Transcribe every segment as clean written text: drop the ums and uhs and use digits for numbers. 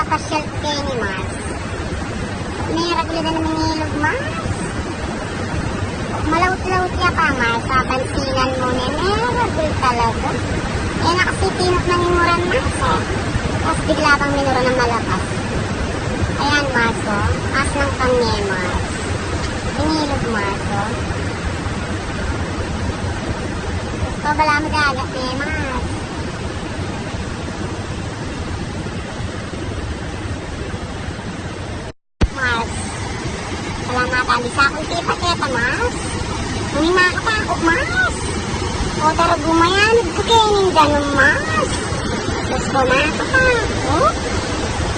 papasyal kayo ni Mars. May ragli na naman ilog, Mars. Malawt-lawt niya pa, Mars. Papansinan mo na, may ragli talaga. Eh, nakasitinok ng inuran, Mars, eh. Tapos bigla pang minura ng malakas. Ayan, Mars, oh. As ng kanya, Mars. Inilog, Mars, oh. Gusto bala mo dagat na, Mars. Mars. Salamatan, di sa akong tipa-tipa, Mars. Hindi nakakatakot, Mars. O, tara gumayanod ko kayo ng ganun, Mars. Gusto nakakatakot.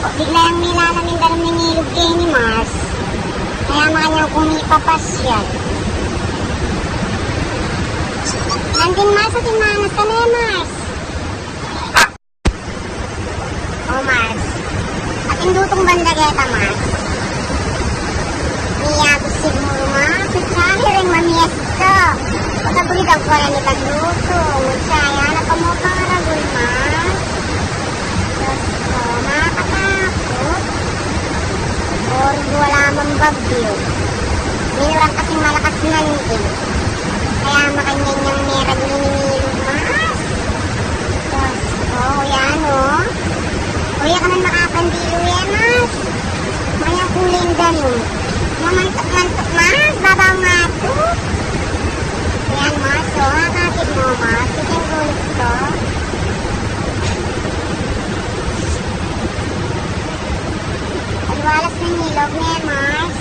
O, bigla yung nilalamin ganun ng ilog kayo ni Mars. Kaya makanyang kumipapasyan. Nandun, Mars, at inanas ka na, Mars. O, Mars. At indutong banda kita, Mars. Niyagos siguro, Mars. At sabi rin mamiyas ka. Pagkabulit ako na ni Pagluto. Magsaya na pamukaragol, Mars. Gusto, nakakatakot. Or wala mang bagyo. Minurang kasing malakas nandiyo. Kaya makanyan yung merag ninilog, Mars. Gusto, yan, oh. Kuya ka man makapandilo yan, Mars. Mayang kuling ganun. Mamantok-mantok, Mars. Babaw nga ito. Ayan, Mars, oh. Hakakit mo, Mars. Ito yung gusto. Pagwalas ng nilog niya, Mars.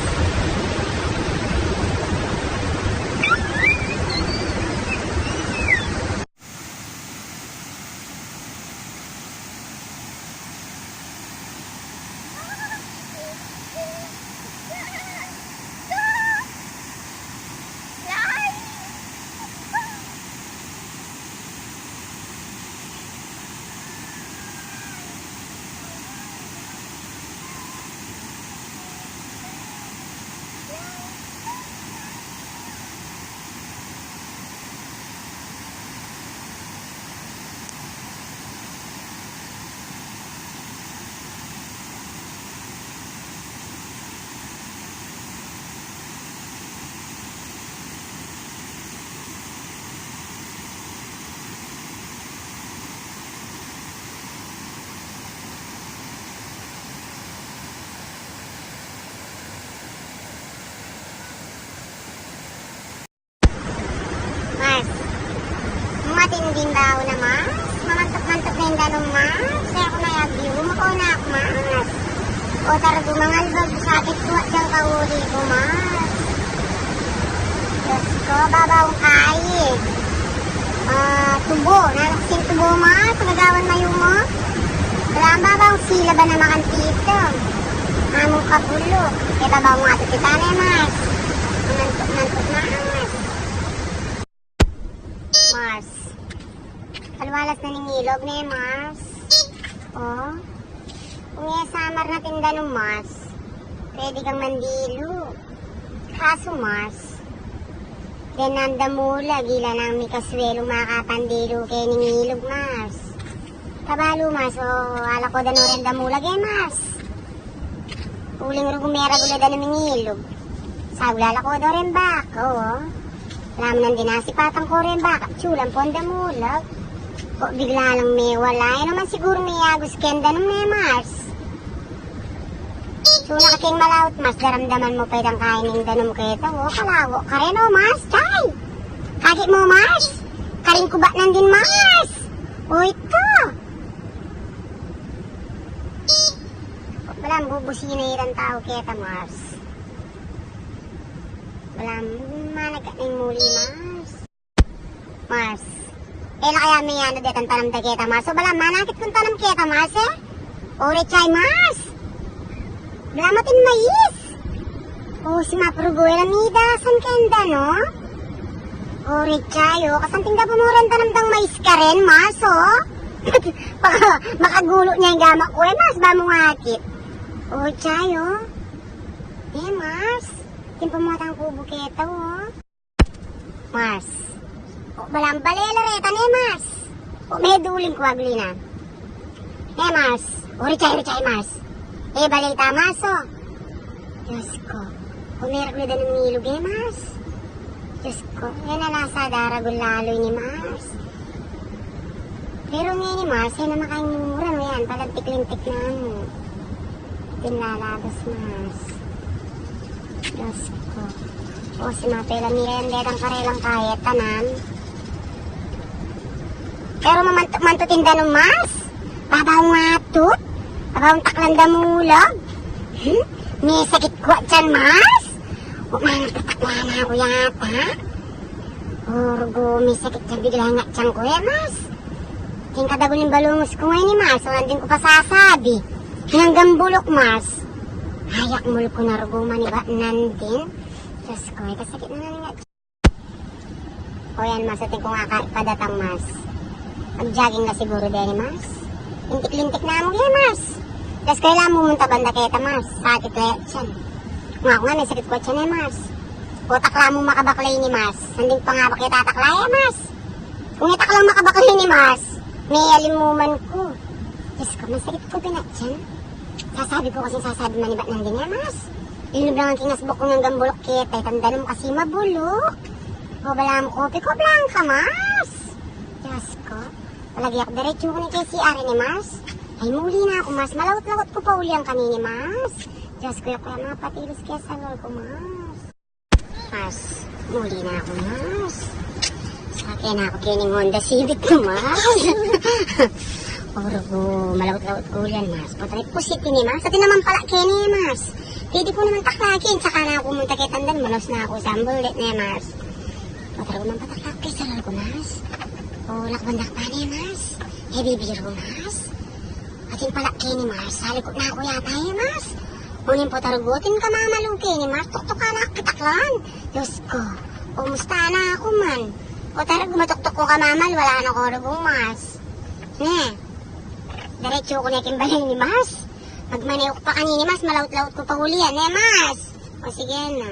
Mars, matinding daw na, Mars. Mamantok-mantok na yung ganong, Mars. Kaya ako nayagyo, makaw na ako, Mars. O tara gumangalbag, sakit ko at siyang kauli ko, Mars. Diyos ko, babawang kain. Tubo, nalaksing tubo, Mars. Pagagawan mayo mo. Wala ang babawang sila ba na makantito? Among kapulo. Kaya babawang nga ito kita na, Mars. Mamantok-mantok na, Mars. Mars. Alwalas na ningilog na yung Mars. Oh. Kung yung samar na tinda ng Mars, pwede kang mandilo. Kaso Mars, denanda mula, gila nang may kaswelong makapandilo kayo ningilog, Mars. Kabalo, Mars. Oh, ala ko dano rin damulag eh, Mars. Uling rugumera gula da ng ningilog. Sagulala ko daw rin bak. Oh. Alam nang dinasipatang ko rin baka tsulang po ang damulag. O bigla lang may wala. Yan naman siguro may agos kenda nung may Mars. So nakaking malawot, Mars. Daramdaman mo pa itang kainin danom kayo ito. O kalawo ka rin, o Mars. Chay! Kagit mo, Mars. Karing kuba nandin, Mars. O ito. Walang bubusina itang tao kayo ito, Mars. Walang managat na yung muli, Mars. Mars. Eh, na kaya may ano detang tanam da kita, Mars. So, balang manakit kung tanam kita, Mars, eh. O, rechay, Mars. Balamatin mais. O, si maprugoy lang nidasan kenda, no? O, rechay, o. Kasanting da pumuran tanam dang mais ka rin, Mars, o. Makagulo niya yung gamak ko, eh, Mars. Ba mo ngakit? O, rechay, o. Eh, Mars. Timpamatang kubo kita, oh. Mars. O, balang balelaretan, eh, Mars. O, may duling ko, aglina. Eh, Mars. O, rechay, Mars. Eh, balita, Mars, oh. Diyos ko. Kumirak na din ng nilog, eh, Mars. Diyos ko. Yan na nasa daragol lalo ni Mars. Pero ngayon ni Mars, yan na makanyura mo yan. Palantik-lintik na ano. Tinlalabas, Mars. Diyos ko. O, si Mapela Mirendetang karelang kaya, tanan. Pero mamantutinda ng Mars. Babaw nga tut. Babawang taklan damulag. May sakit ko dyan, Mars. Umanang tatakla na ako yata. Orgo, may sakit dyan bigla nga dyan ko eh, Mars. King kadagol yung balungos ko ngayon ni Mars. Wala din ko pa sasabi. Hanggang bulok, Mars. Hayak mul ko na rugo maniba nandin. Diyos ko, may kasakit na nga dyan. O yan, Mars. Ating ko nga padatang, Mars. Mag-jogging na siguro din, Mars. Lintik-lintik na mo yan, Mars. Tapos kailangan pumunta banda kaya, Mars. Sakit kaya dyan. Nga ako nga, may sakit ko dyan eh, Mars. O takla mo makabaklay ni Mars. Nanding pa nga ba kayo tataklay eh, Mars. Kung itaklang makabaklay ni Mars, may alimuman ko. Diyos ko, may sakit ko pinat dyan. Sasabi ko kasi sasabi manibat nandin eh, Mars. Inunog lang ang kinasbok ko ng gambulok kita. Tanda mo kasi mabulok. O bala mo kopi ko blanca, Mars. Diyos ko. Palagi ako diretso ko ni KCR ni Mars. Ay muli na ako, Mars. Malawot-lawot ko pa uli ang kanini, Mars. Diyos ko, kaya mga patilos kaya sa lol ko, Mars. Mars, muli na ako, Mars. Sakya na ako kining Honda Civic ko, Mars. Orgo, malawot-lawot ko yan, Mars. Patay po city ni Mars. Pati naman pala kini, Mars. Pwede ko naman taklakin. Tsaka na ako pumunta kay Tandan. Malos na ako sa bullet na, Mars. Patay ko naman pataklak kay sa lol ko, Mars. O, lakbandak pa niya, Mars. Eh, bibiro, Mars. Ating pala kini, Mars. Salikot na ako yata, Mars. Unin po tarugutin ka mga maluki ni Mars. Tuktok ka na kitaklan. Diyos ko. Umusta na ako man. O tarag gumatuktok ko ka mamal. Wala na ko rugong, Mars. Ne. Diretso ko na kimbalay ni Mars. Pag maniok pa kanini, Mars. Malaut-laut ko pa huli yan, Mars. O sige na.